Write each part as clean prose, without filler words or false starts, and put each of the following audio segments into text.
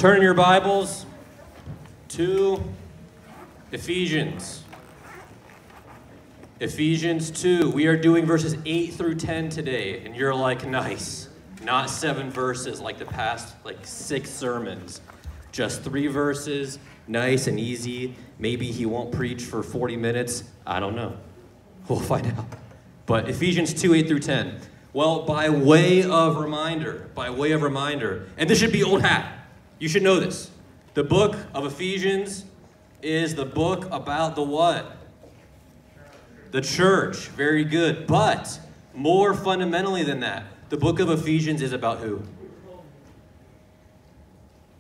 Turn in your Bibles to Ephesians. Ephesians 2. We are doing verses 8 through 10 today, and you're like, nice. Not 7 verses like the past 6 sermons. Just 3 verses, nice and easy. Maybe he won't preach for 40 minutes. I don't know. We'll find out. But Ephesians 2, 8 through 10. Well, by way of reminder, and this should be old hat. You should know this. The book of Ephesians is the book about the what? The church. Very good. But more fundamentally than that, the book of Ephesians is about who?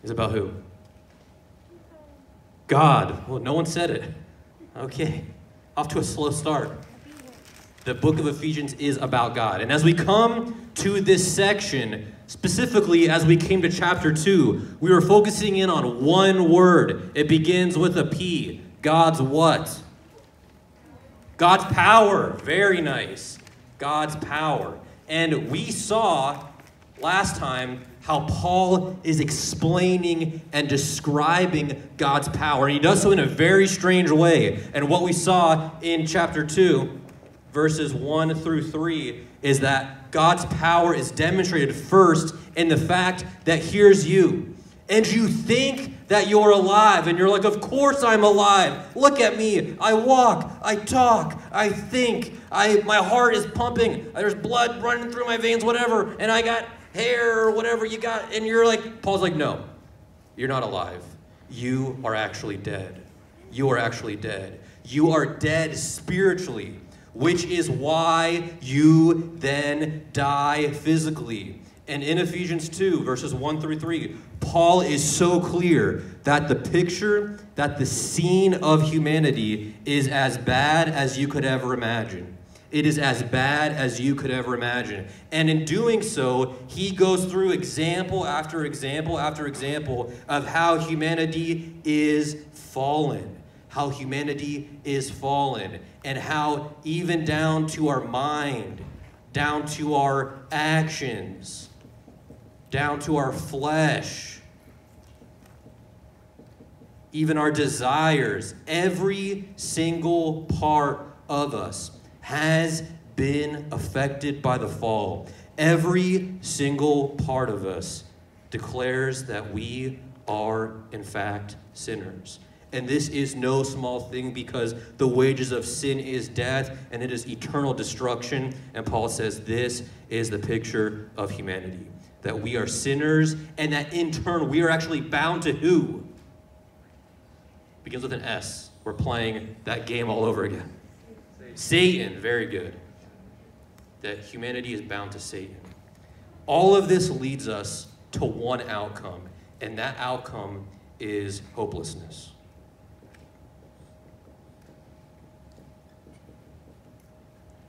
Is about who? God. Well, no one said it. Okay. Off to a slow start. The book of Ephesians is about God. And as we come to this section, specifically as we came to chapter 2, we were focusing in on one word. It begins with a P. God's what? God's power. Very nice. God's power. And we saw last time how Paul is explaining and describing God's power. And he does so in a very strange way. And what we saw in chapter 2, verses 1 through 3, is that God's power is demonstrated first in the fact that here's you. And you think that you're alive. And you're like, of course I'm alive. Look at me. I walk. I talk. I think. My heart is pumping. There's blood running through my veins, whatever. And I got hair or whatever you got. And you're like, Paul's like, no, you're not alive. You are actually dead. You are actually dead. You are dead spiritually, which is why you then die physically. And in Ephesians 2, verses 1 through 3, Paul is so clear that the picture, that the scene of humanity is as bad as you could ever imagine. It is as bad as you could ever imagine. And in doing so, he goes through example after example after example of how humanity is fallen. How humanity is fallen, and how even down to our mind, down to our actions, down to our flesh, even our desires, every single part of us has been affected by the fall. Every single part of us declares that we are, in fact, sinners. And this is no small thing, because the wages of sin is death, and it is eternal destruction. And Paul says this is the picture of humanity, that we are sinners, and that in turn we are actually bound to who? Begins with an S. We're playing that game all over again. Satan. Very good. That humanity is bound to Satan. All of this leads us to one outcome, and that outcome is hopelessness.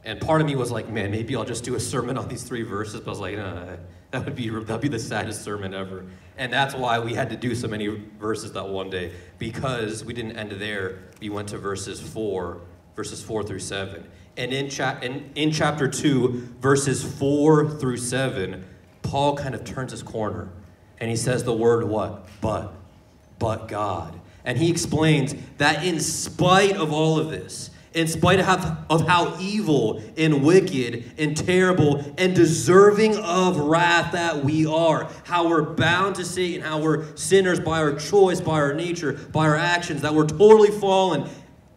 And part of me was like, man, maybe I'll just do a sermon on these 3 verses. But I was like, no, that'd be the saddest sermon ever. And that's why we had to do so many verses that one day, because we didn't end there. We went to verses 4 through 7. And in chapter 2, verses 4 through 7, Paul kind of turns his corner. And he says the word what? But God. And he explains that in spite of all of this, in spite of how evil and wicked and terrible and deserving of wrath that we are, how we're bound to Satan, how we're sinners by our choice, by our nature, by our actions, that we're totally fallen,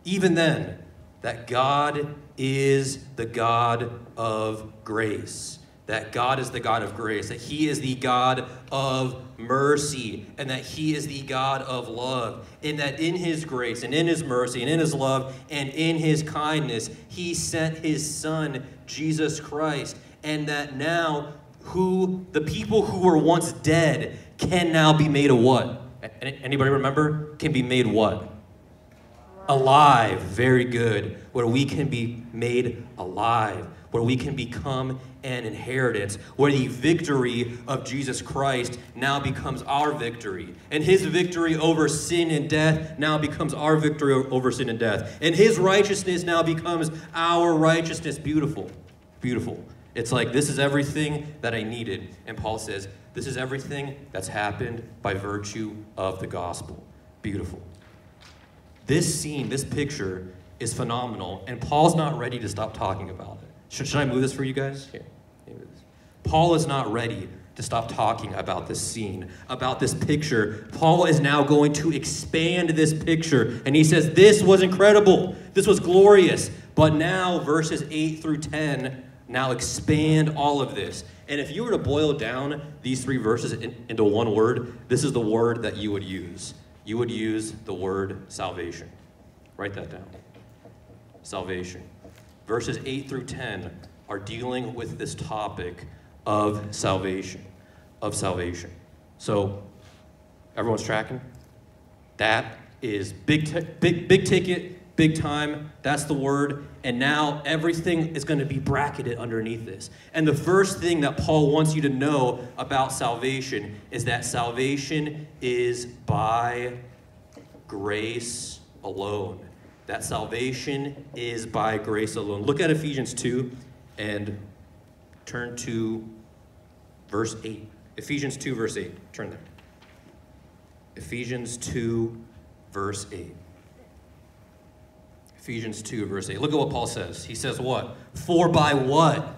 even then, that God is the God of grace. That God is the God of grace, that he is the God of mercy, and that he is the God of love, and that in his grace and in his mercy and in his love and in his kindness, he sent his son, Jesus Christ, and that now the people who were once dead can now be made a what? Anybody remember? Can be made what? Alive. Very good. Where we can be made alive, where we can become an inheritance, where the victory of Jesus Christ now becomes our victory. And his victory over sin and death now becomes our victory over sin and death. And his righteousness now becomes our righteousness. Beautiful. Beautiful. It's like, this is everything that I needed. And Paul says, this is everything that's happened by virtue of the gospel. Beautiful. This scene, this picture is phenomenal, and Paul's not ready to stop talking about it. Should I move this for you guys? Here. Paul is not ready to stop talking about this scene, about this picture. Paul is now going to expand this picture, and he says, this was incredible. This was glorious. But now, verses 8 through 10, now expand all of this. And if you were to boil down these three verses into one word, this is the word that you would use. You would use the word salvation. Write that down. Salvation. Verses 8 through 10 are dealing with this topic of salvation. So, everyone's tracking? That is big ticket, big time. That's the word. And now everything is going to be bracketed underneath this. And the first thing that Paul wants you to know about salvation is that salvation is by grace alone. That salvation is by grace alone. Look at Ephesians 2 and turn to verse 8. Ephesians 2, verse 8. Turn there. Ephesians 2, verse 8. Ephesians 2, verse 8. Look at what Paul says. He says what? For by what?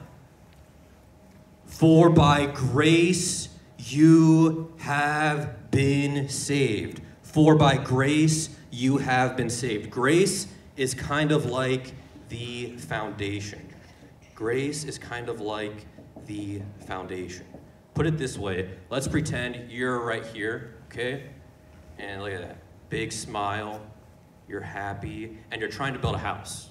For by grace you have been saved. For by grace you have been saved. Grace is kind of like the foundation. Grace is kind of like the foundation. Put it this way. Let's pretend you're right here, okay? And look at that. Big smile. You're happy. And you're trying to build a house.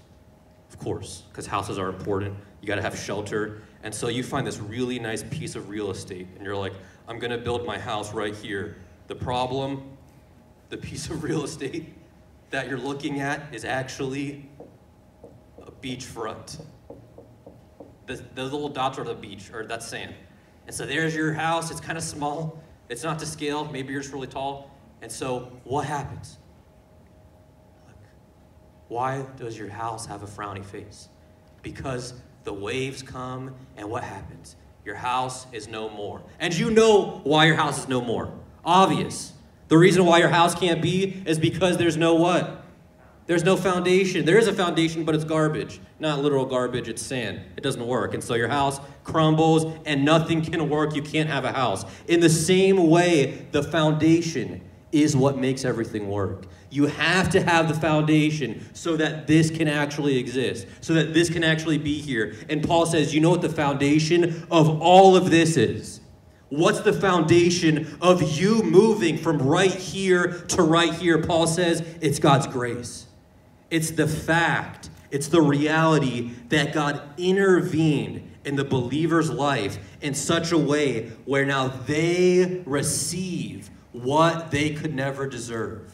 Of course, because houses are important. You got to have shelter. And so you find this really nice piece of real estate. And you're like, I'm going to build my house right here. The problem, the piece of real estate that you're looking at is actually a beachfront. The little dots are the beach, or that's sand. And so there's your house. It's kind of small. It's not to scale. Maybe yours really tall. And so what happens? Look, why does your house have a frowny face? Because the waves come, and what happens? Your house is no more. And you know why your house is no more. Obvious. The reason why your house can't be is because there's no what? There's no foundation. There is a foundation, but it's garbage. Not literal garbage, it's sand. It doesn't work. And so your house crumbles and nothing can work. You can't have a house. In the same way, the foundation is what makes everything work. You have to have the foundation so that this can actually exist, so that this can actually be here. And Paul says, you know what the foundation of all of this is? What's the foundation of you moving from right here to right here? Paul says it's God's grace. It's the fact, it's the reality that God intervened in the believer's life in such a way where now they receive what they could never deserve.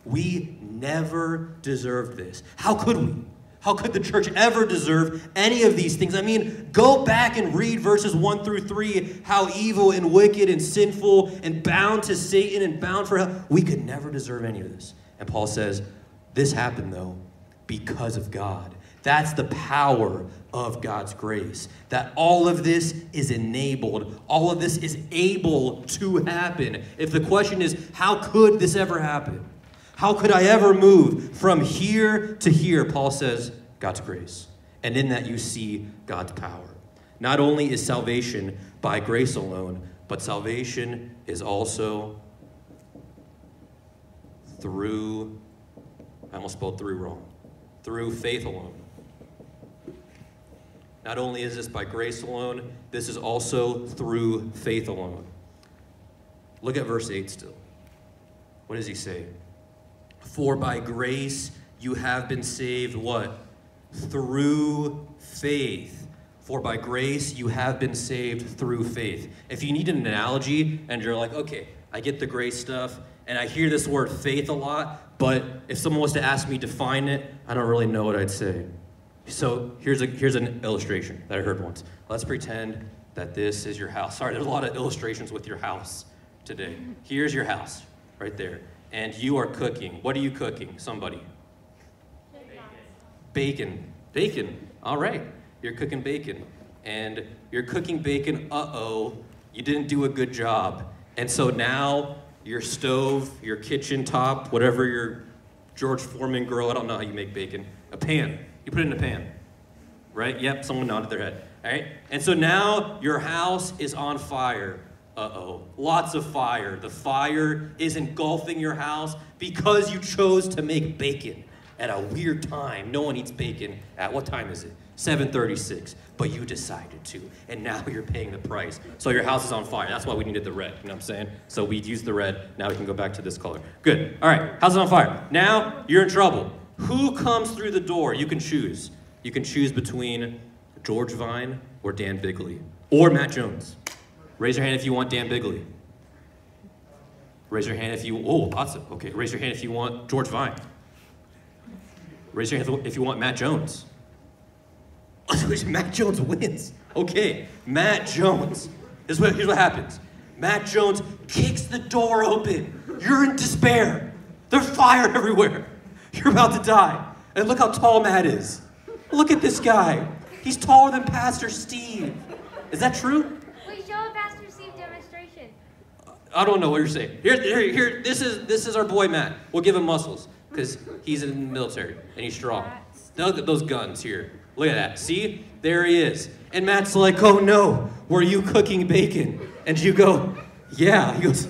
We never deserved this. How could we? How could the church ever deserve any of these things? I mean, go back and read verses 1 through 3, how evil and wicked and sinful and bound to Satan and bound for hell. We could never deserve any of this. And Paul says, this happened, though, because of God. That's the power of God's grace. That all of this is enabled. All of this is able to happen. If the question is, how could this ever happen? How could I ever move from here to here? Paul says, God's grace. And in that you see God's power. Not only is salvation by grace alone, but salvation is also through, I almost spelled through wrong, through faith alone. Not only is this by grace alone, this is also through faith alone. Look at verse 8 still. What does he say? For by grace you have been saved, what? Through faith. For by grace you have been saved through faith. If you need an analogy and you're like, okay, I get the grace stuff, and I hear this word faith a lot, but if someone was to ask me to define it, I don't really know what I'd say. So here's an illustration that I heard once. Let's pretend that this is your house. Sorry, there's a lot of illustrations with your house today. Here's your house right there. And you are cooking. What are you cooking? Somebody. Bacon. Bacon. All right. You're cooking bacon. and you're cooking bacon, you didn't do a good job. And so now your stove, your kitchen top, whatever your George Foreman grill, I don't know how you make bacon, a pan, you put it in a pan, right? Yep, someone nodded their head, all right? And so now your house is on fire. Lots of fire. The fire is engulfing your house because you chose to make bacon at a weird time. No one eats bacon at, what time is it? 7:36, but you decided to, and now you're paying the price. So your house is on fire. That's why we needed the red, you know what I'm saying? So we used the red, now we can go back to this color. Good, all right, house is on fire. Now you're in trouble. Who comes through the door? You can choose. You can choose between George Vine or Dan Bigley, or Matt Jones. Raise your hand if you want Dan Bigley. Raise your hand if you, lots of, okay. Raise your hand if you want George Vine. Raise your hand if you want Matt Jones. Matt Jones wins. Okay, Matt Jones. Here's what happens. Matt Jones kicks the door open. You're in despair. There's fire everywhere. You're about to die. And look how tall Matt is. Look at this guy. He's taller than Pastor Steve. Is that true? Please show a Pastor Steve demonstration. I don't know what you're saying. Here. This is our boy Matt. We'll give him muscles because he's in the military and he's strong. Look at those guns here. Look at that. See? There he is. And Matt's like, oh no, were you cooking bacon? And you go, yeah. He goes,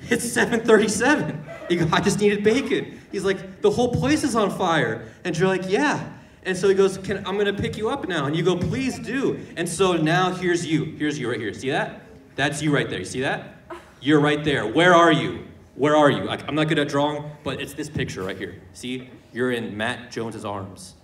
it's 7:37. You go, I just needed bacon. He's like, the whole place is on fire. And you're like, yeah. And so he goes, I'm going to pick you up now. And you go, please do. And so now here's you. Here's you right here. See that? That's you right there. You see that? You're right there. Where are you? Where are you? I'm not good at drawing, but it's this picture right here. See? You're in Matt Jones's arms.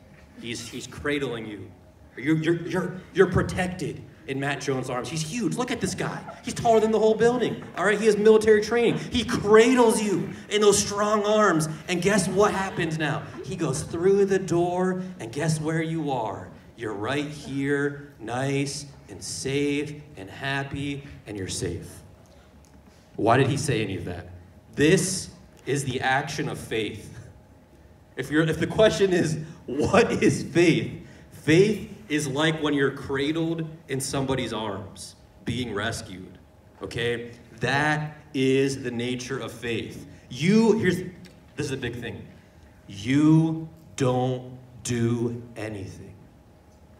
He's cradling you. You're protected in Matt Jones' arms. He's huge. Look at this guy. He's taller than the whole building. All right, he has military training. He cradles you in those strong arms. And guess what happens now? He goes through the door, and guess where you are? You're right here, nice and safe and happy, and you're safe. Why did he say any of that? This is the action of faith. If the question is, what is faith? Faith is like when you're cradled in somebody's arms, being rescued, okay? That is the nature of faith. This is a big thing. You don't do anything.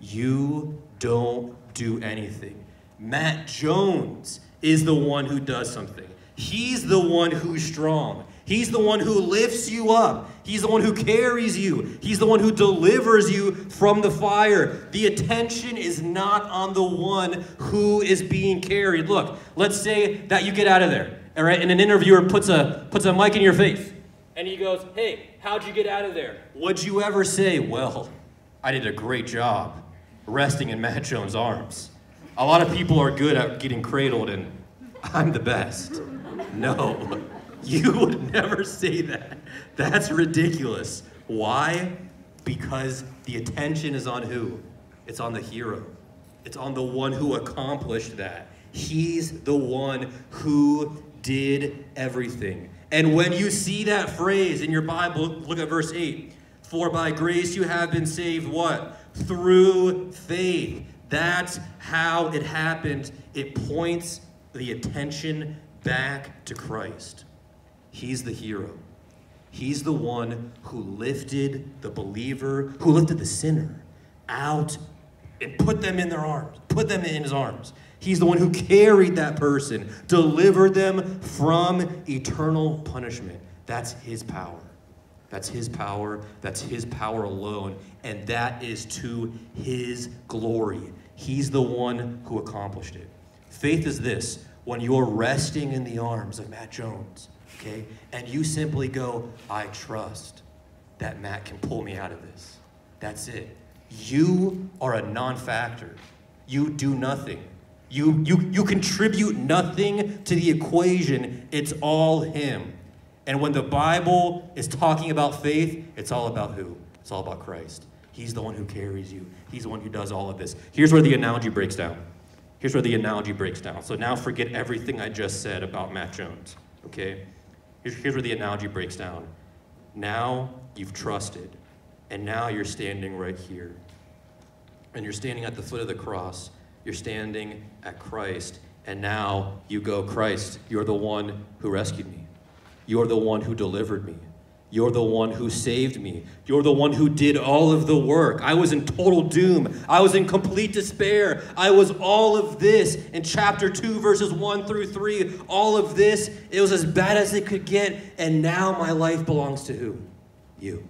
You don't do anything. Matt Jones is the one who does something. He's the one who's strong. He's the one who lifts you up. He's the one who carries you. He's the one who delivers you from the fire. The attention is not on the one who is being carried. Look, let's say that you get out of there, all right? And an interviewer puts a mic in your face. And he goes, hey, how'd you get out of there? Would you ever say, well, I did a great job resting in Matt Jones' arms. A lot of people are good at getting cradled, and I'm the best. No. You would never say that. That's ridiculous. Why? Because the attention is on who? It's on the hero. It's on the one who accomplished that. He's the one who did everything. And when you see that phrase in your Bible, look at verse 8. For by grace you have been saved, what? Through faith. That's how it happened. It points the attention back to Christ. He's the hero. He's the one who lifted the believer, who lifted the sinner out and put them in their arms, put them in his arms. He's the one who carried that person, delivered them from eternal punishment. That's his power. That's his power. That's his power alone. And that is to his glory. He's the one who accomplished it. Faith is this: when you're resting in the arms of Matt Jones, okay, and you simply go, I trust that Matt can pull me out of this. That's it. You are a non-factor. You do nothing. You contribute nothing to the equation. It's all him. And when the Bible is talking about faith, it's all about who? It's all about Christ. He's the one who carries you. He's the one who does all of this. Here's where the analogy breaks down. Here's where the analogy breaks down. So now forget everything I just said about Matt Jones, okay? Here's where the analogy breaks down. Now you've trusted, and now you're standing right here. and you're standing at the foot of the cross. You're standing at Christ, and now you go, Christ, you're the one who rescued me. You're the one who delivered me. You're the one who saved me. You're the one who did all of the work. I was in total doom. I was in complete despair. I was all of this in chapter 2, verses 1 through 3. All of this, it was as bad as it could get, and now my life belongs to who? You.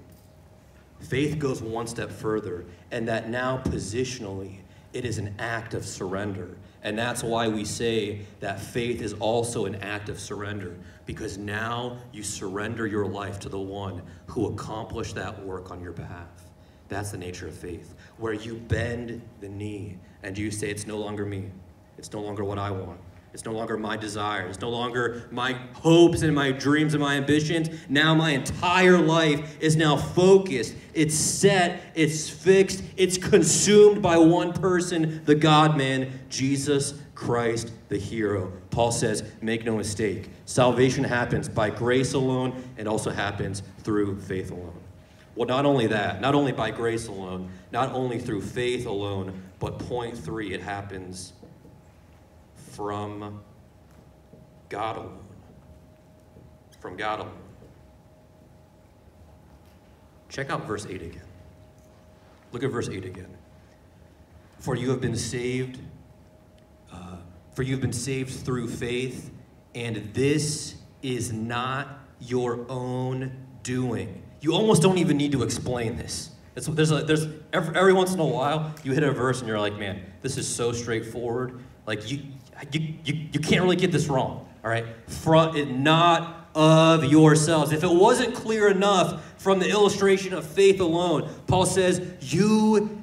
Faith goes one step further, and that now positionally, it is an act of surrender. And that's why we say that faith is also an act of surrender, because now you surrender your life to the one who accomplished that work on your behalf. That's the nature of faith, where you bend the knee and you say, it's no longer me. It's no longer what I want. It's no longer my desires. It's no longer my hopes and my dreams and my ambitions. Now my entire life is now focused. It's set. It's fixed. It's consumed by one person, the God-man, Jesus Christ, the hero. Paul says, make no mistake. Salvation happens by grace alone and also happens through faith alone. Well, not only that, not only by grace alone, not only through faith alone, but point 3, it happens from God alone. From God alone. Check out verse 8 again. Look at verse 8 again. For you have been saved through faith, and this is not your own doing. You almost don't even need to explain this. There's every once in a while you hit a verse and you're like, man, this is so straightforward. Like you can't really get this wrong. All right, not of yourselves. If it wasn't clear enough from the illustration of faith alone, Paul says you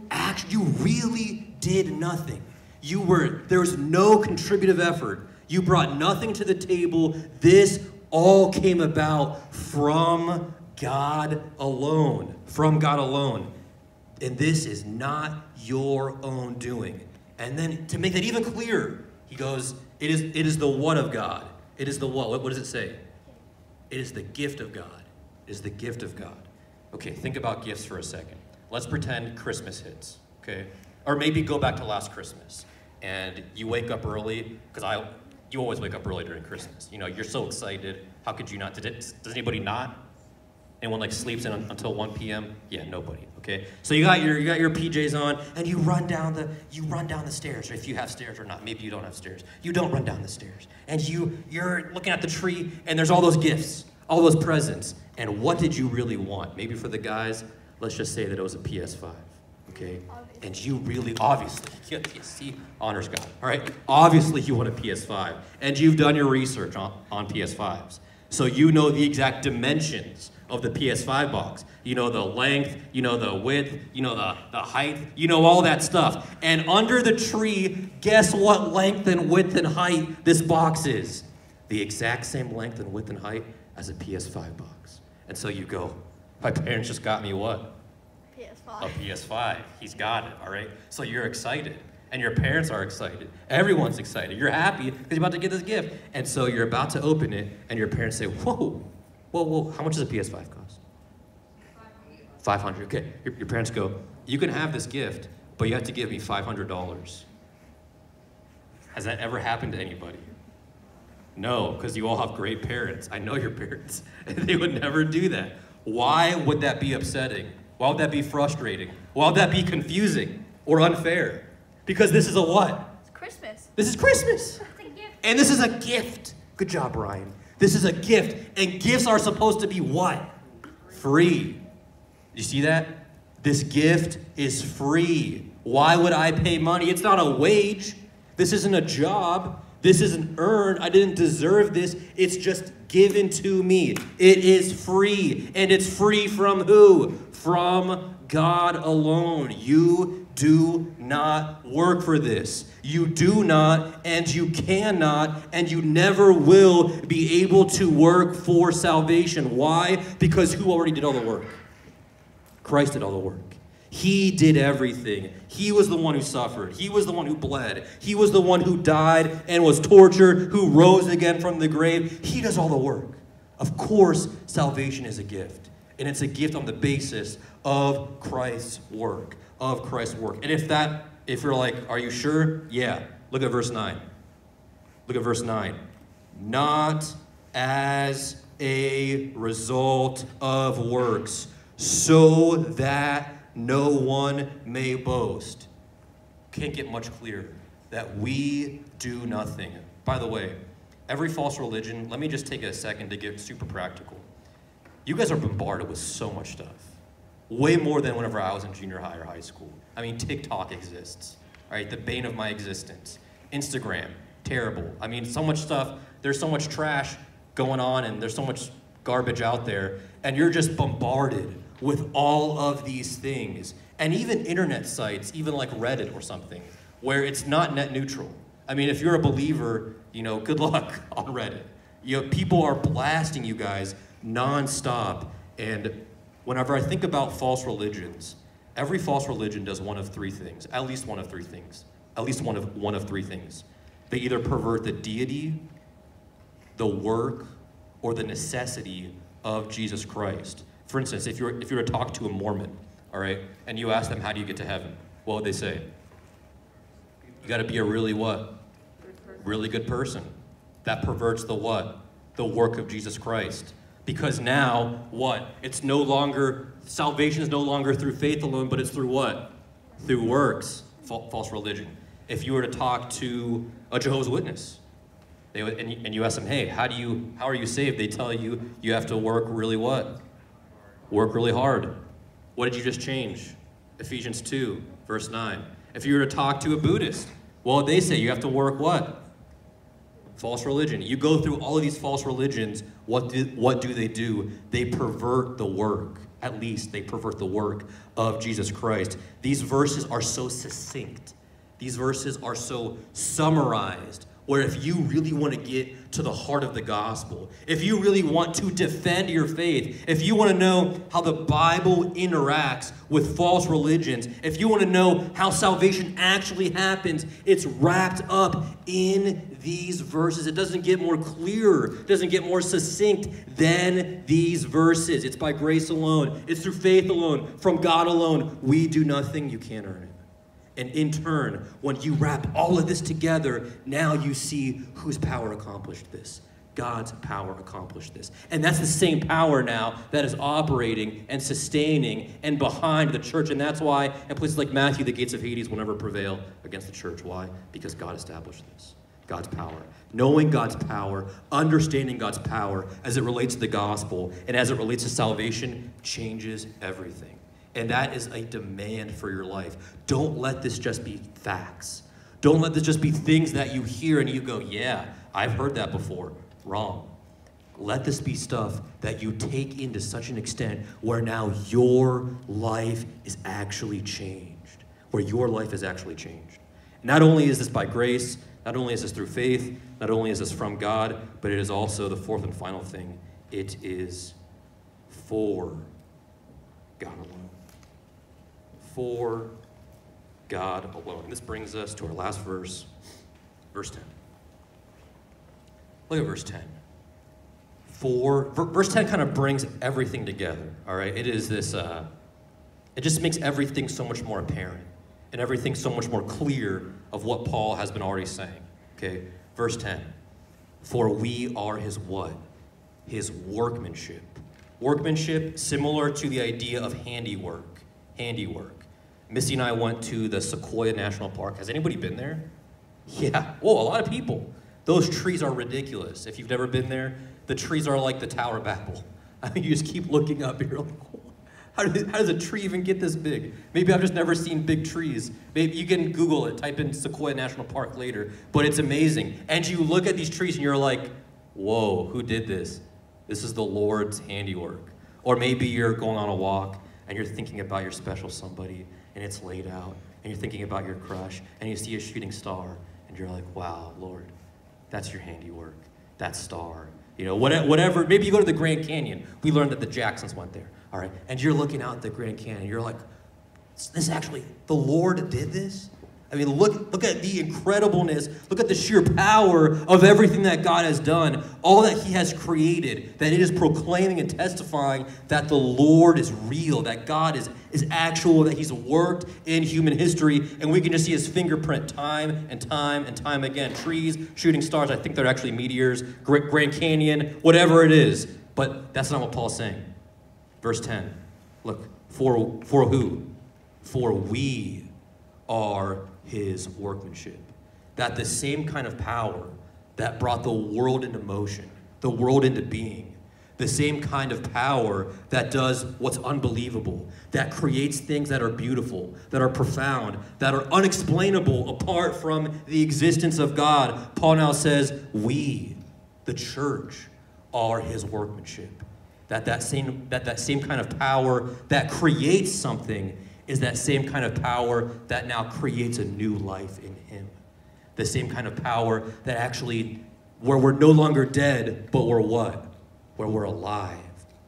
really did nothing. There was no contributive effort. You brought nothing to the table. This all came about from God alone. From God alone. And this is not your own doing. And then to make that even clearer, he goes, it is the what of God. It is the what? What does it say? It is the gift of God. It is the gift of God. Okay, think about gifts for a second. Let's pretend Christmas hits, okay? Or maybe go back to last Christmas. And you wake up early, because you always wake up early during Christmas. You know, you're so excited. How could you not? Does anybody not? Anyone sleeps in until 1 p.m.? Yeah, nobody. Okay, so you got your PJs on, and you run down the stairs, or if you have stairs or not. Maybe you don't have stairs. You don't run down the stairs, and you're looking at the tree, and there's all those gifts, all those presents. And what did you really want? Maybe for the guys, let's just say that it was a PS5. Okay, and you really obviously, you see, honors God. All right, obviously you want a PS5, and you've done your research on PS5s, so you know the exact dimensions of the PS5 box. You know the length, you know the width, you know the height, you know all that stuff. And under the tree, guess what length and width and height this box is? The exact same length and width and height as a PS5 box. And so you go, my parents just got me what? PS5. A PS5. He's got it, all right? So you're excited. And your parents are excited. Everyone's excited. You're happy because you're about to get this gift. And so you're about to open it, and your parents say, whoa, how much does a PS5 cost? $500. Okay, your parents go, you can have this gift, but you have to give me $500. Has that ever happened to anybody? No, because you all have great parents. I know your parents. They would never do that. Why would that be upsetting? Why would that be frustrating? Why would that be confusing or unfair? Because this is a what? It's Christmas. This is Christmas. It's a gift. And this is a gift. Good job, Ryan. This is a gift. And gifts are supposed to be what? Free. You see that? This gift is free. Why would I pay money? It's not a wage. This isn't a job. This isn't earned. I didn't deserve this. It's just given to me. It is free. And it's free from who? From God alone. You do not work for this. You do not, and you cannot, and you never will be able to work for salvation. Why? Because who already did all the work? Christ did all the work. He did everything. He was the one who suffered. He was the one who bled. He was the one who died and was tortured, who rose again from the grave. He does all the work. Of course, salvation is a gift. And it's a gift on the basis of Christ's work, of Christ's work. And if you're like, are you sure? Yeah. Look at verse 9. Look at verse 9. Not as a result of works, so that no one may boast. Can't get much clearer. That we do nothing. By the way, every false religion, let me just take a second to get super practical. You guys are bombarded with so much stuff. Way more than whenever I was in junior high or high school. I mean, TikTok exists, all right? The bane of my existence. Instagram, terrible. I mean, so much stuff, there's so much trash going on and there's so much garbage out there, and you're just bombarded with all of these things. And even internet sites, even like Reddit or something, where it's not net neutral. I mean, if you're a believer, good luck on Reddit. People are blasting you guys nonstop. And whenever I think about false religions, every false religion does one of three things, at least one of three things, at least one of three things. They either pervert the deity, the work, or the necessity of Jesus Christ. For instance, if you were to talk to a Mormon, all right, and you ask them, how do you get to heaven? What would they say? You got to be a really what? Really good person. That perverts the what? The work of Jesus Christ. Because now, what? It's no longer, salvation is no longer through faith alone, but it's through what? Through works. False religion. If you were to talk to a Jehovah's Witness, and you ask them, hey, how are you saved? They tell you, you have to work really what? Work really hard. What did you just change? Ephesians 2, verse 9. If you were to talk to a Buddhist, well, they say you have to work what? False religion. You go through all of these false religions, what do they do? They pervert the work. At least they pervert the work of Jesus Christ. These verses are so succinct. These verses are so summarized, where if you really want to get to the heart of the gospel, if you really want to defend your faith, if you want to know how the Bible interacts with false religions, if you want to know how salvation actually happens, it's wrapped up in these verses. It doesn't get more clear, it doesn't get more succinct than these verses. It's by grace alone, it's through faith alone, from God alone. We do nothing, you can't earn it. And in turn, when you wrap all of this together, now you see whose power accomplished this. God's power accomplished this. And that's the same power now that is operating and sustaining and behind the church. And that's why in places like Matthew, the gates of Hades will never prevail against the church. Why? Because God established this. God's power. Knowing God's power, understanding God's power as it relates to the gospel and as it relates to salvation changes everything. And that is a demand for your life. Don't let this just be facts. Don't let this just be things that you hear and you go, yeah, I've heard that before. Wrong. Let this be stuff that you take into such an extent where now your life is actually changed. Where your life is actually changed. Not only is this by grace, not only is this through faith, not only is this from God, but it is also the fourth and final thing. It is for God alone. For God alone. And this brings us to our last verse, verse 10. Look at verse 10. Verse 10 kind of brings everything together, all right? It is this, it just makes everything so much more apparent and everything so much more clear of what Paul has been already saying, okay? Verse 10. For we are his what? His workmanship. Workmanship, similar to the idea of handiwork. Handiwork. Missy and I went to the Sequoia National Park. Has anybody been there? Yeah. Whoa, a lot of people. Those trees are ridiculous. If you've never been there, the trees are like the Tower of Babel. I mean, you just keep looking up and you're like, how does a tree even get this big? Maybe I've just never seen big trees. Maybe you can Google it, type in Sequoia National Park later, but it's amazing. And you look at these trees and you're like, whoa, who did this? This is the Lord's handiwork. Or maybe you're going on a walk and you're thinking about your special somebody, and it's laid out, and you're thinking about your crush, and you see a shooting star, and you're like, wow, Lord, that's your handiwork, that star. You know, whatever, maybe you go to the Grand Canyon. We learned that the Jacksons went there, all right? And you're looking out at the Grand Canyon, and you're like, this actually, the Lord did this? I mean, look at the incredibleness, look at the sheer power of everything that God has done, all that he has created, that it is proclaiming and testifying that the Lord is real, that God is actual, that he's worked in human history, and we can just see his fingerprint time and time and time again. Trees, shooting stars, I think they're actually meteors, Grand Canyon, whatever it is. But that's not what Paul's saying. Verse 10, look, for who? For we are his workmanship. That the same kind of power that brought the world into motion, the world into being, the same kind of power that does what's unbelievable, that creates things that are beautiful, that are profound, that are unexplainable apart from the existence of God. Paul now says, we, the church, are his workmanship. That same kind of power that creates something is that same kind of power that now creates a new life in him. The same kind of power that actually, where we're no longer dead, but we're what? Where we're alive.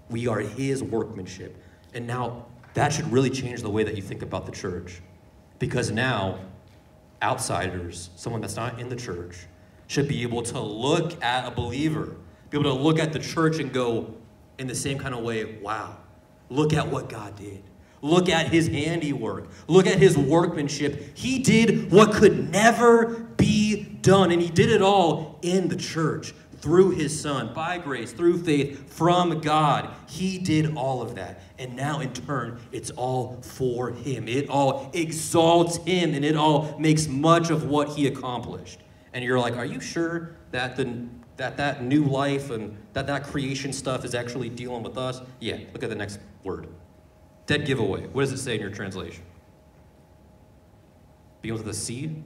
We are his workmanship. And now that should really change the way that you think about the church. Because now, outsiders, someone that's not in the church, should be able to look at a believer, be able to look at the church and go in the same kind of way, wow, look at what God did. Look at his handiwork. Look at his workmanship. He did what could never be done, and he did it all in the church, through his son, by grace, through faith, from God. He did all of that, and now in turn, it's all for him. It all exalts him, and it all makes much of what he accomplished. And you're like, are you sure that that new life and that creation stuff is actually dealing with us? Yeah, look at the next word. Dead giveaway. What does it say in your translation? Begins with a C?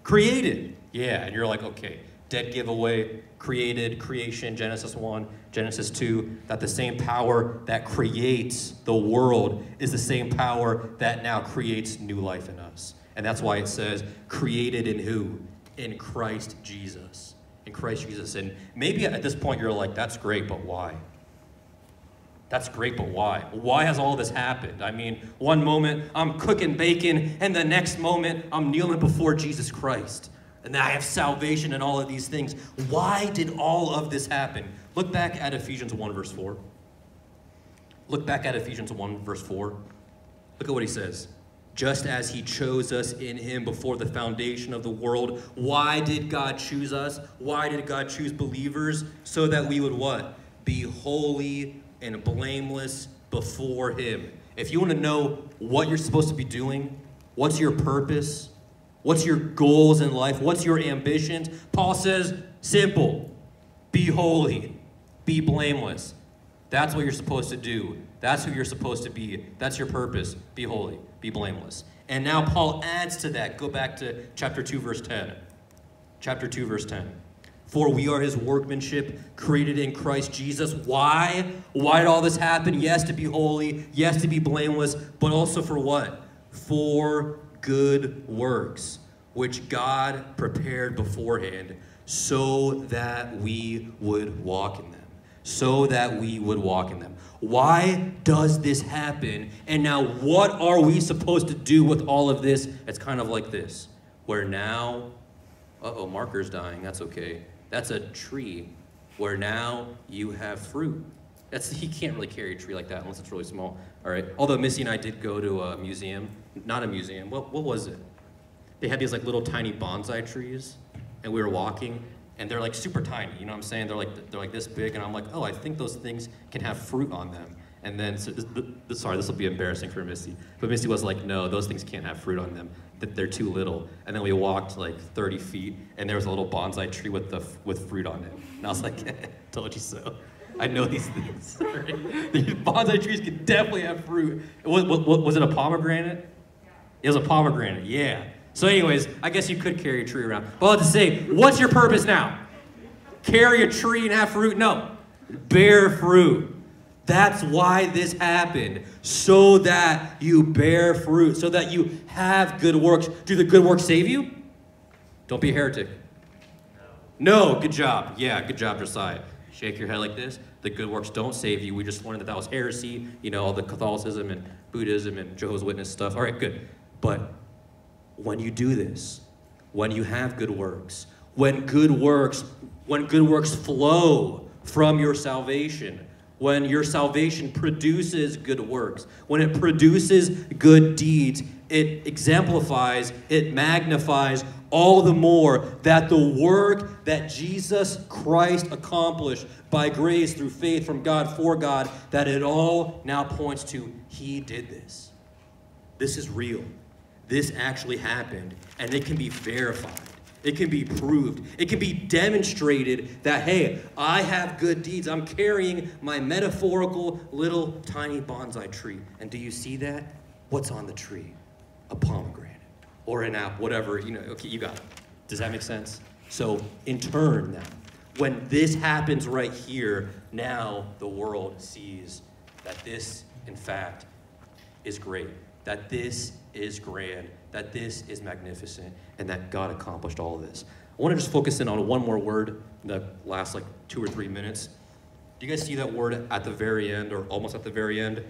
Created. Yeah, and you're like, okay, dead giveaway, created, creation, Genesis 1, Genesis 2, that the same power that creates the world is the same power that now creates new life in us. And that's why it says, created in who? In Christ Jesus. In Christ Jesus. And maybe at this point you're like, that's great, but why? That's great, but why? Why has all this happened? I mean, one moment I'm cooking bacon, and the next moment I'm kneeling before Jesus Christ. And I have salvation and all of these things. Why did all of this happen? Look back at Ephesians 1, verse 4. Look back at Ephesians 1, verse 4. Look at what he says. Just as he chose us in him before the foundation of the world. Why did God choose us? Why did God choose believers? So that we would what? Be holy and blameless before him. If you want to know what you're supposed to be doing, what's your purpose, what's your goals in life, what's your ambitions, Paul says, simple, be holy, be blameless. That's what you're supposed to do. That's who you're supposed to be. That's your purpose. Be holy, be blameless. And now Paul adds to that. Go back to chapter 2, verse 10. Chapter 2, verse 10. For we are his workmanship, created in Christ Jesus. Why? Why did all this happen? Yes, to be holy. Yes, to be blameless. But also for what? For good works, which God prepared beforehand so that we would walk in them. So that we would walk in them. Why does this happen? And now what are we supposed to do with all of this? It's kind of like this. Where now, uh-oh, marker's dying. That's okay. That's a tree where now you have fruit. He can't really carry a tree like that unless it's really small. All right. Although Missy and I did go to a museum. Not a museum. What was it? They had these like little tiny bonsai trees, and we were walking, and they're like super tiny. You know what I'm saying? They're like this big, and I'm like, oh, I think those things can have fruit on them. And then, sorry, this will be embarrassing for Missy, but Missy was like, no, those things can't have fruit on them. They're too little. And then we walked like 30 feet, and there was a little bonsai tree with fruit on it. And I was like, told you so. I know these things. These bonsai trees can definitely have fruit. Was it a pomegranate? It was a pomegranate, yeah. So anyways, I guess you could carry a tree around. But I'll have to say, what's your purpose now? Carry a tree and have fruit? No. Bear fruit. That's why this happened. So that you bear fruit. So that you have good works. Do the good works save you? Don't be a heretic. No. Good job. Yeah, good job, Josiah. Shake your head like this. The good works don't save you. We just learned that was heresy. You know, all the Catholicism and Buddhism and Jehovah's Witness stuff. All right, good. But when you do this, when you have good works, when good works flow from your salvation, when your salvation produces good works, when it produces good deeds, it exemplifies, it magnifies all the more that the work that Jesus Christ accomplished by grace through faith from God for God, that it all now points to he did this. This is real. This actually happened, and it can be verified. It can be proved. It can be demonstrated that, hey, I have good deeds. I'm carrying my metaphorical little tiny bonsai tree. And do you see that? What's on the tree? A pomegranate or an apple, whatever, okay, you got it. Does that make sense? So in turn now, when this happens right here, now the world sees that this, in fact, is great, that this is grand, that this is magnificent, and that God accomplished all of this. I want to just focus in on one more word in the last 2 or 3 minutes. Do you guys see that word at the very end, or almost at the very end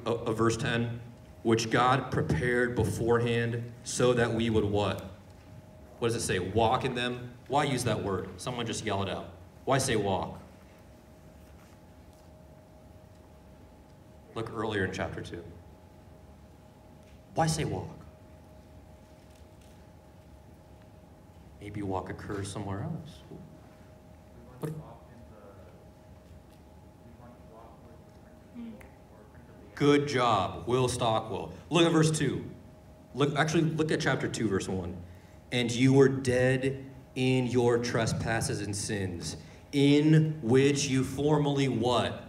of verse 10? Which God prepared beforehand so that we would what? What does it say? Walk in them? Why use that word? Someone just yell it out. Why say walk? Look earlier in chapter 2. Why say walk? Maybe walk occurs somewhere else. What? Good job, Will Stockwell. Look at verse 2. Look at chapter 2, verse 1. And you were dead in your trespasses and sins, in which you formerly what?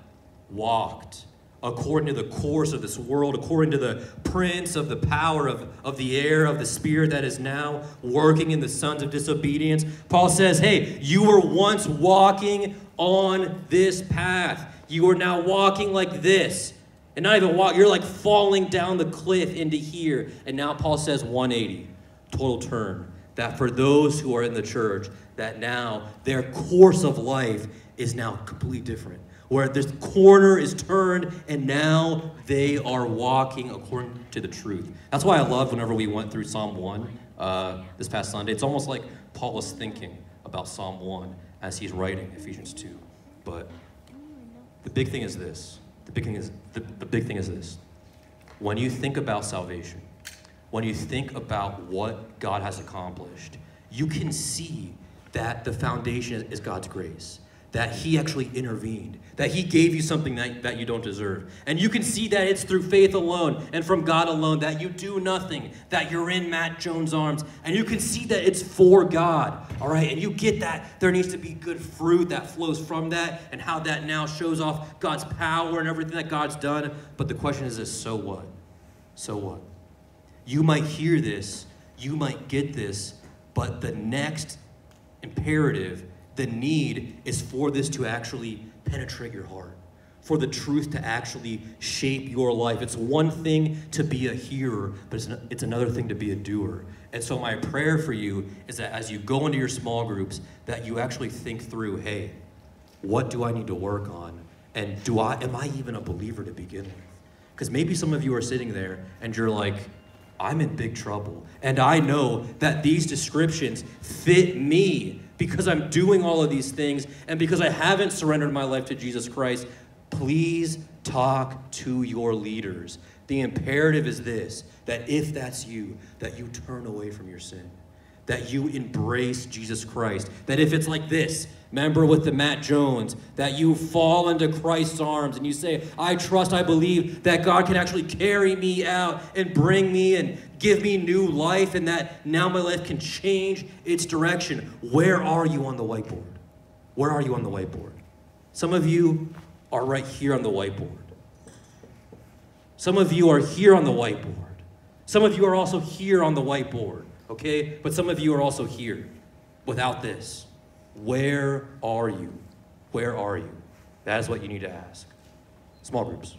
Walked. According to the course of this world, according to the prince of the power of the air, of the spirit that is now working in the sons of disobedience. Paul says, hey, you were once walking on this path. You are now walking like this. And not even walk, you're falling down the cliff into here. And now Paul says 180, total turn. That for those who are in the church, that now their course of life is now completely different. Where this corner is turned, and now they are walking according to the truth. That's why I love whenever we went through Psalm 1 this past Sunday. It's almost like Paul was thinking about Psalm 1 as he's writing Ephesians 2. But the big thing is this. The big thing is this. When you think about salvation, when you think about what God has accomplished, you can see that the foundation is God's grace. That he actually intervened, that he gave you something that you don't deserve. And you can see that it's through faith alone and from God alone, that you do nothing, that you're in Matt Jones' arms, and you can see that it's for God, all right? And you get that there needs to be good fruit that flows from that, and how that now shows off God's power and everything that God's done. But the question is this, so what? So what? You might hear this, you might get this, but the next imperative, the need is for this to actually penetrate your heart, for the truth to actually shape your life. It's one thing to be a hearer, but it's another thing to be a doer. And so my prayer for you is that as you go into your small groups, that you actually think through, hey, what do I need to work on? And am I even a believer to begin with? Because maybe some of you are sitting there and you're like, I'm in big trouble. And I know that these descriptions fit me because I'm doing all of these things and because I haven't surrendered my life to Jesus Christ. Please talk to your leaders. The imperative is this, that if that's you, that you turn away from your sin, that you embrace Jesus Christ, that if it's like this, remember with the Matt Jones, that you fall into Christ's arms and you say, I trust, I believe that God can actually carry me out and bring me and give me new life, and that now my life can change its direction. Where are you on the whiteboard? Where are you on the whiteboard? Some of you are right here on the whiteboard. Some of you are here on the whiteboard. Some of you are also here on the whiteboard, okay? But some of you are also here without this. Where are you? Where are you? That is what you need to ask. Small groups.